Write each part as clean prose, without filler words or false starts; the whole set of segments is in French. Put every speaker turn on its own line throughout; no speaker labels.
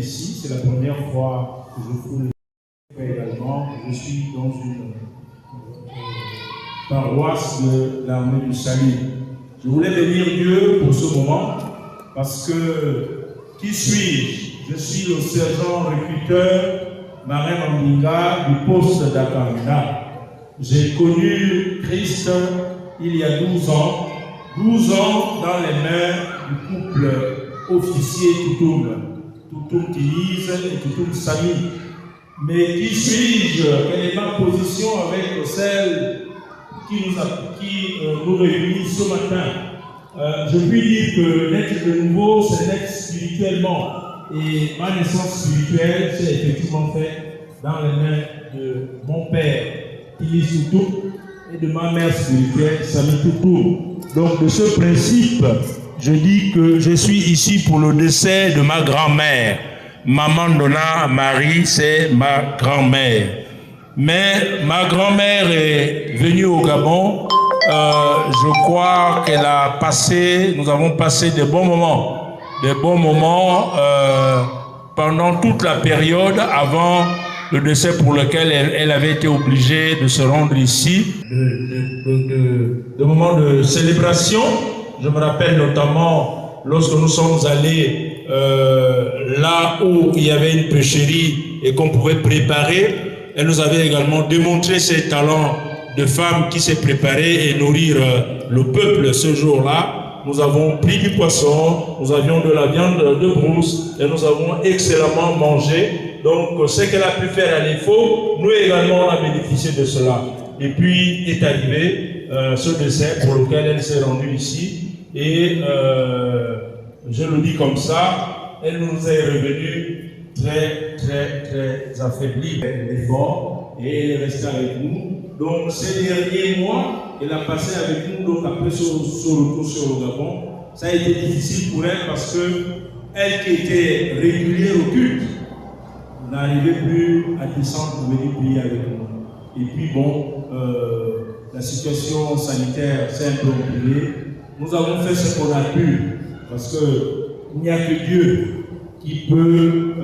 ici. C'est la première fois que je fous également. Je suis dans une paroisse de l'armée du salut. Je voulais bénir Dieu pour ce moment parce que qui suis-je? Je suis le sergent recruteur Marin Mandinga du poste d'Akamina. J'ai connu Christ il y a 12 ans. 12 ans dans les mains du couple officier Toutoum Tinize et Toutoum Sami. Mais qui suis-je? Quelle est ma position avec celle qui nous réunit ce matin? Je puis dire que naître de nouveau, c'est naître spirituellement. Et ma naissance spirituelle, c'est effectivement fait dans les mains de mon père, Tinize Toutoum, et de ma mère spirituelle, Sami Toutoum. Donc, de ce principe, je dis que je suis ici pour le décès de ma grand-mère. Maman Donna Marie, c'est ma grand-mère. Mais ma grand-mère est venue au Gabon. Je crois qu'elle a passé, nous avons passé des bons moments. Pendant toute la période avant le décès pour lequel elle avait été obligée de se rendre ici. De moments de célébration. Je me rappelle notamment lorsque nous sommes allés là où il y avait une pêcherie et qu'on pouvait préparer. Elle nous avait également démontré ses talents de femme qui s'est préparée et nourrir le peuple ce jour-là. Nous avons pris du poisson, nous avions de la viande de brousse et nous avons excellemment mangé. Donc, ce qu'elle a pu faire à l'IFO, nous également on a bénéficié de cela. Et puis est arrivé ce décès pour lequel elle s'est rendue ici. Et je le dis comme ça, elle nous est revenue très affaiblie. Elle est forte et elle est restée avec nous. Donc ces derniers mois, elle a passé avec nous, donc après son retour sur le Gabon, ça a été difficile pour elle parce que elle qui était régulière au culte, n'arrivait plus à descendre pour venir prier avec nous. Et puis bon, la situation sanitaire s'est un peu empirée. Nous avons fait ce qu'on a pu, parce qu'il n'y a que Dieu qui peut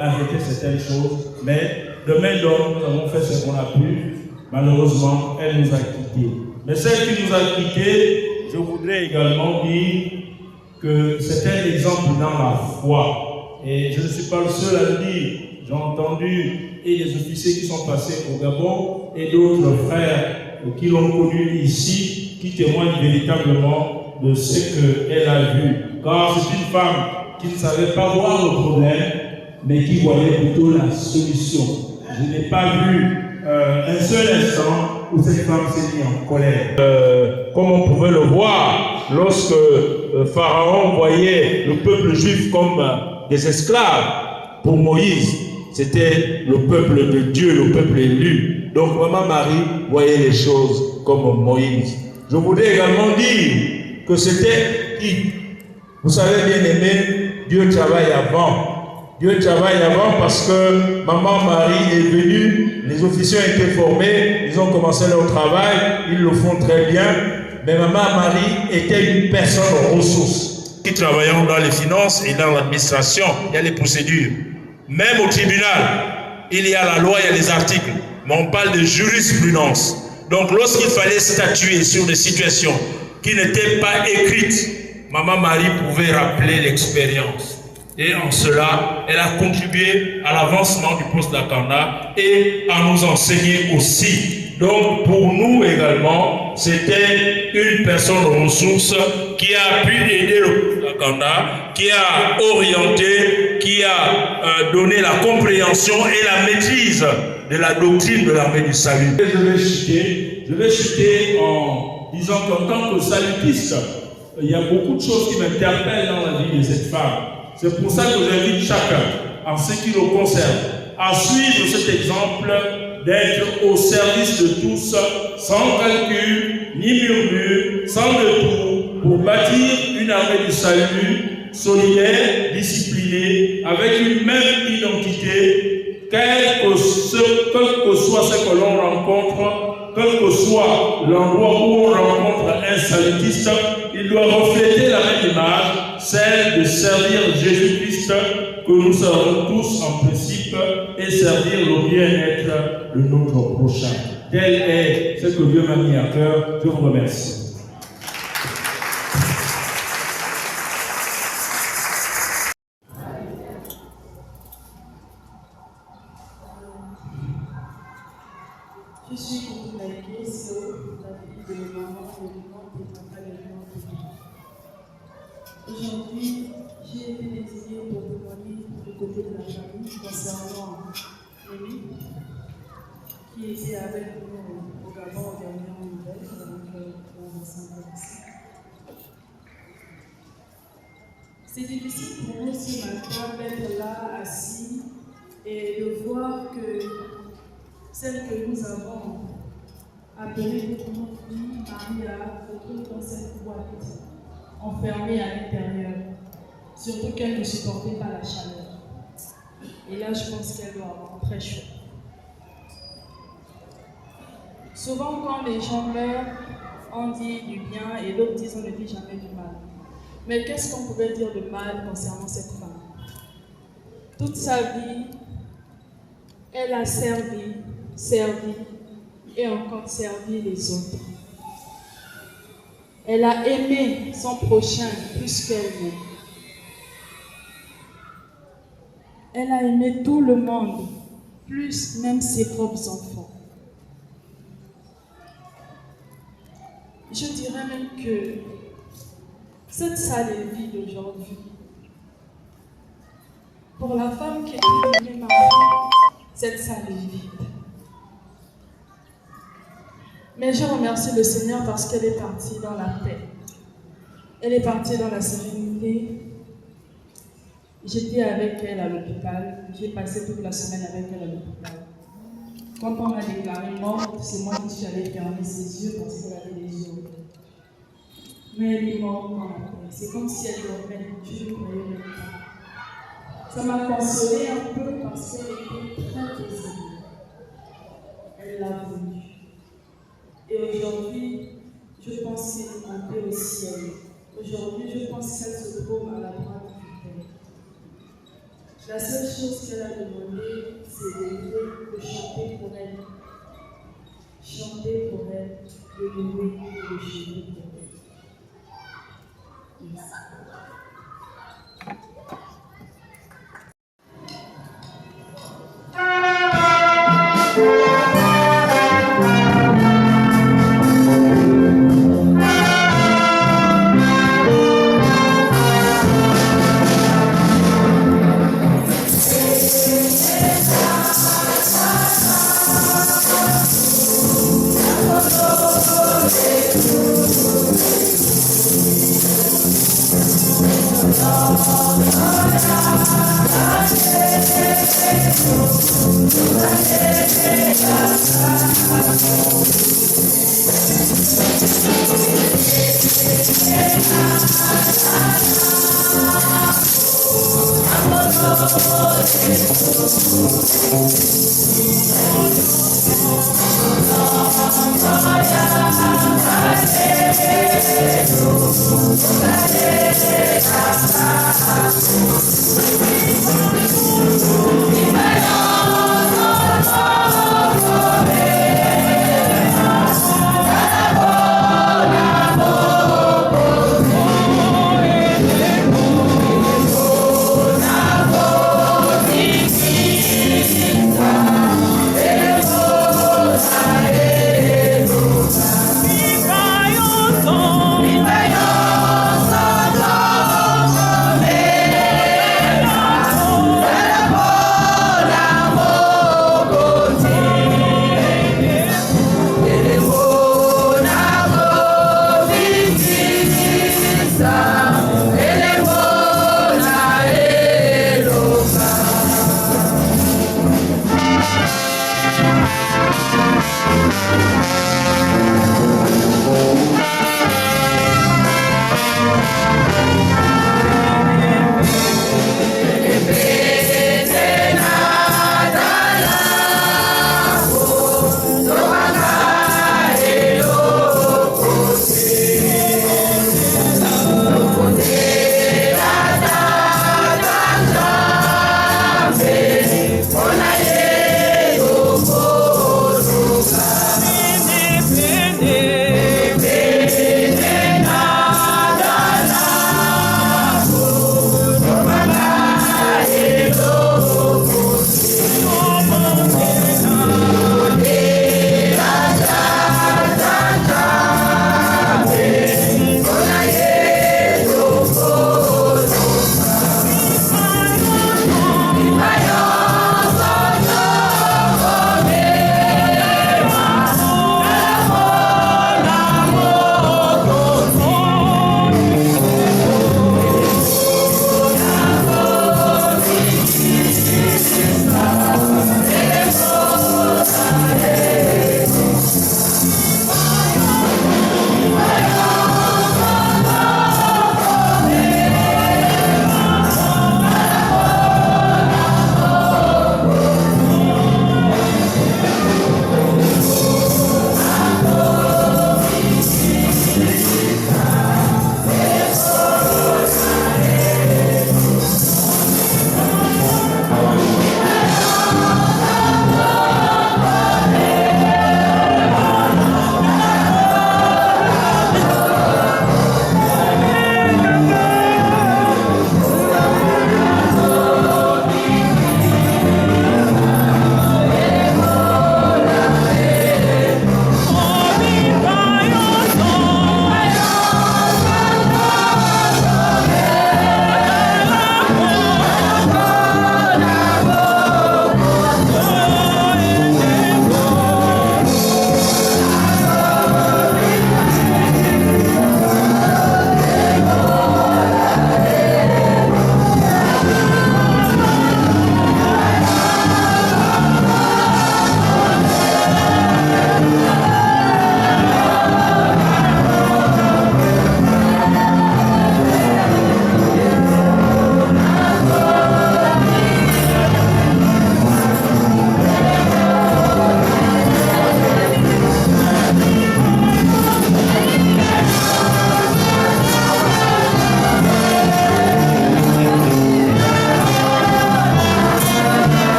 arrêter certaines choses. Mais demain, nous avons fait ce qu'on a pu. Malheureusement, elle nous a quittés. Mais celle qui nous a quittés, je voudrais également dire que c'est un exemple dans la foi. Et je ne suis pas le seul à le dire. J'ai entendu et des officiers qui sont passés au Gabon et d'autres frères qui l'ont connu ici, qui témoignent véritablement de ce qu'elle a vu. Car c'est une femme qui ne savait pas voir le problème, mais qui voyait plutôt la solution. Je n'ai pas vu un seul instant où cette femme s'est mise en colère. Comme on pouvait le voir, lorsque Pharaon voyait le peuple juif comme des esclaves, pour Moïse, c'était le peuple de Dieu, le peuple élu. Donc Maman Marie voyait les choses comme Moïse. Je voudrais également dire que c'était qui? Vous savez bien aimé, Dieu travaille avant. Dieu travaille avant parce que Maman Marie est venue, les officiers ont été formés, ils ont commencé leur travail, ils le font très bien. Mais Maman Marie était une personne aux ressources. Qui travaillons dans les finances et dans l'administration, il y a les procédures. Même au tribunal, il y a la loi, il y a les articles. Mais on parle de jurisprudence. Donc lorsqu'il fallait statuer sur des situations qui n'étaient pas écrites, Maman Marie pouvait rappeler l'expérience. Et en cela, elle a contribué à l'avancement du poste d'Akanda et à nous enseigner aussi. Donc pour nous également, c'était une personne ressource qui a pu aider le poste d'Akanda, qui a orienté, qui a donné la compréhension et la maîtrise de la doctrine de l'armée du salut. Je vais chuter en disant qu'en tant que salutiste, il y a beaucoup de choses qui m'interpellent dans la vie de cette femme. C'est pour ça que j'invite chacun, en ce qui le concerne, à suivre cet exemple d'être au service de tous, sans calcul, ni murmure, sans détour, pour bâtir une armée du salut solidaire, disciplinée, avec une même identité, quel que soit ce que l'on rencontre, quel que soit l'endroit où on rencontre un salutiste, il doit refléter la même image, celle de servir Jésus-Christ que nous serons tous en principe et servir le bien-être de notre prochain. Tel est ce que Dieu m'a mis à cœur. Je vous remercie.
Je suis contactée sur la vie de maman, de maman, de papa, de maman. Aujourd'hui, j'ai été désignée pour témoigner du côté de la famille concernant Amy, qui était avec nous au Gabon aux dernières nouvelles, donc on va s'intéresser. C'est difficile pour nous ce matin d'être là, assis, et de voir que celle que nous avons appelée notre fille, Maria, se trouve dans cette boîte, enfermée à l'intérieur, surtout qu'elle ne supportait pas la chaleur. Et là, je pense qu'elle doit avoir très chaud. Souvent, quand les gens meurent, on dit du bien et d'autres disent on ne dit jamais du mal. Mais qu'est-ce qu'on pouvait dire de mal concernant cette femme? Toute sa vie, elle a servi et encore servi les autres. Elle a aimé son prochain plus qu'elle-même. Elle a aimé tout le monde, plus même ses propres enfants. Je dirais même que cette salle est vide aujourd'hui. Pour la femme qui a aimé ma vie, cette salle est vide. Mais je remercie le Seigneur parce qu'elle est partie dans la paix. Elle est partie dans la sérénité. J'étais avec elle à l'hôpital. J'ai passé toute la semaine avec elle à l'hôpital. Quand on m'a déclarée morte, c'est moi qui suis allée fermer ses yeux parce qu'elle avait les yeux ouverts. Mais elle est morte dans la paix. C'est comme si elle dormait. Je ne croyais même pas. Ça m'a consolée un peu parce qu'elle était très désirée. Elle l'a voulu. Et aujourd'hui, je pense qu'elle est montée au ciel. Aujourd'hui, je pense qu'elle se trouve à la droite du Père. La seule chose qu'elle a demandé, c'est de chanter pour elle. Chanter pour elle, de louer et de chanter pour elle. Merci.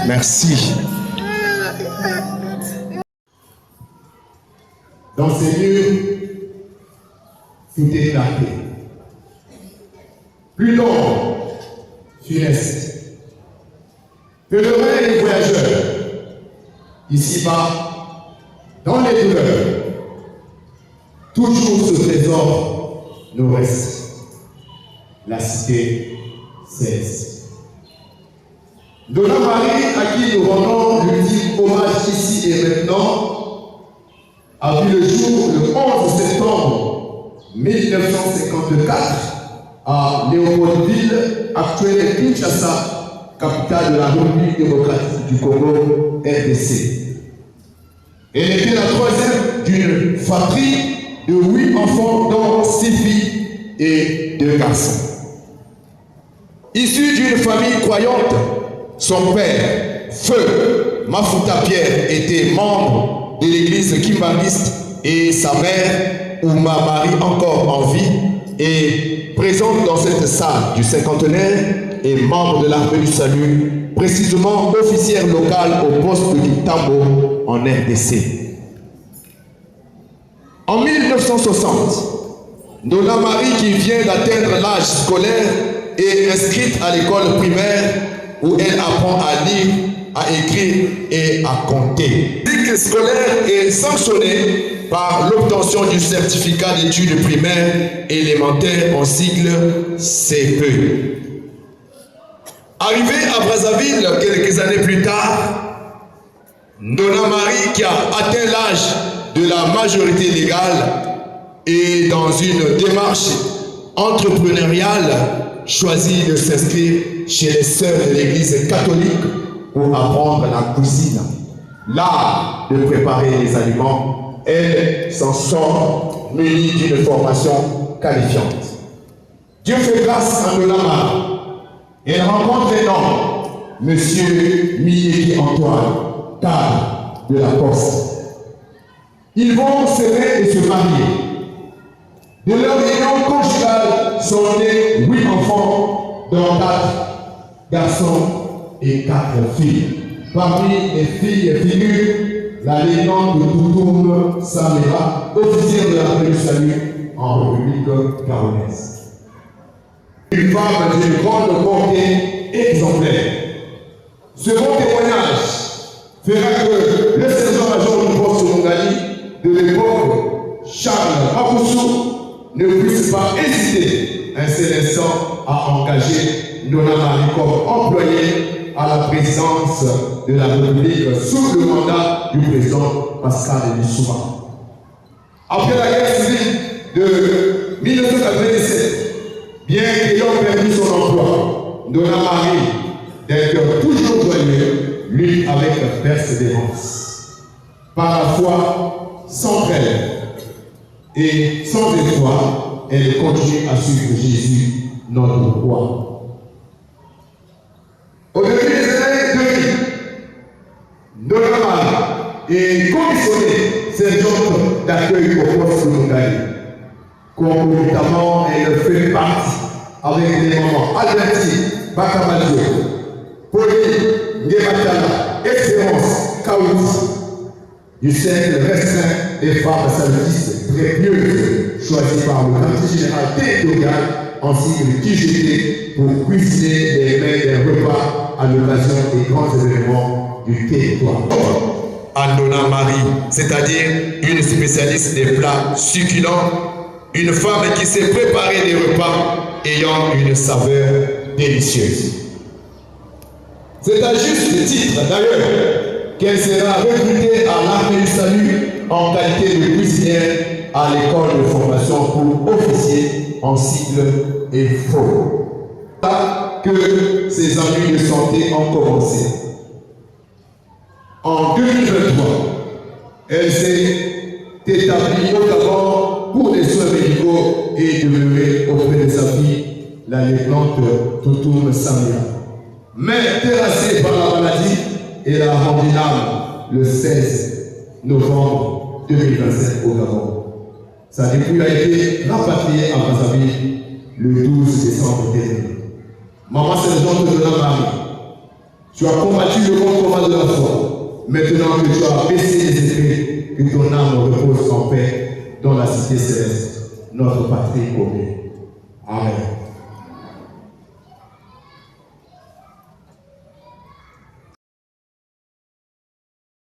Merci. Dans ces murs, tout est marqué. Plus long, funeste. Pèlerins et voyageurs, ici-bas, dans les douleurs, toujours ce trésor nous reste. La cité cesse. Donna Marie, à qui nous rendons l'ultime hommage ici et maintenant, a vu le jour le 11 septembre 1954 à Léopoldville, actuelle Kinshasa, capitale de la République démocratique du Congo, RDC. Elle était la troisième d'une fratrie de 8 enfants, dont 6 filles et 2 garçons. Issue d'une famille croyante, son père, Feu Mafuta Pierre, était membre de l'église kimbanguiste et sa mère, Ouma Marie, encore en vie, et présente dans cette salle du cinquantenaire, est membre de l'armée du salut, précisément officière locale au poste de Kitambo en RDC. En 1960, Donna Marie, qui vient d'atteindre l'âge scolaire, est inscrite à l'école primaire où elle apprend à lire, à écrire et à compter. L'éthique scolaire est sanctionnée par l'obtention du certificat d'études primaires élémentaires en sigle CE. Arrivée à Brazzaville quelques années plus tard, Donna Marie, qui a atteint l'âge de la majorité légale et dans une démarche entrepreneuriale, choisit de s'inscrire chez les sœurs de l'église catholique pour apprendre la cuisine, l'art de préparer les aliments. Elle s'en sort munie d'une formation qualifiante. Dieu fait grâce à Donna Marie. Elle rencontre un homme, M. Miyeki Antoine, cadre de la Poste. Ils vont s'aimer et se marier. De leur union conjugale sont nés 8 enfants, dont 4 garçons et 4 filles. Parmi les filles figure la légende de Toutoum Samira, officière de l'armée du salut en République gabonaise. Une femme d'une grande portée exemplaire. Ce bon témoignage fera que le sergent-major du poste Mongali de l'époque, Charles Aboussou, ne puisse pas hésiter un seul instant à engager Donna Marie comme employée à la présidence de la République sous le mandat du président Pascal Lissouba. Après la guerre civile de 1997, bien qu'ayant perdu son emploi, Donna Marie, d'un cœur toujours joyeux, lutte avec persévérance. Par la foi, sans trêve et sans espoir, elle continue à suivre Jésus, notre roi. Au début des années 2000, Donna Marie est commissionnée sergente d'accueil au poste de Mongali. Concomitamment, elle fait partie avec les mamans Alberti, Bakabalio, Pauline, Ngematala, Espérance, Kaouti, du cercle restreint des femmes salvatistes très pieuses, choisies par le quartier général territorial ainsi que le TGT pour cuisiner les mets des repas à l'occasion des grands événements du territoire. À Donna Marie, c'est-à-dire une spécialiste des plats succulents, une femme qui sait préparer des repas ayant une saveur délicieuse. C'est à juste titre d'ailleurs qu'elle sera recrutée à l'armée du salut en qualité de cuisinière à l'école de formation pour officiers en cycle et faux. Là que ses ennuis de santé ont commencé. En 2023, elle s'est établie au Gabon pour des soins médicaux et demeurer auprès de sa fille, la lieutenante Toutoum Samia. Mais terrassée par la maladie, elle a rendu l'âme le 16 novembre 2027 au Gabon. Sa dépouille a été rapatriée à Brazzaville le 12 décembre dernier. Maman sergente de Donna Marie Tu as combattu le bon combat de la foi. Maintenant que tu as baissé les épées, que ton âme repose en paix dans la cité céleste, notre patrie commune. Amen.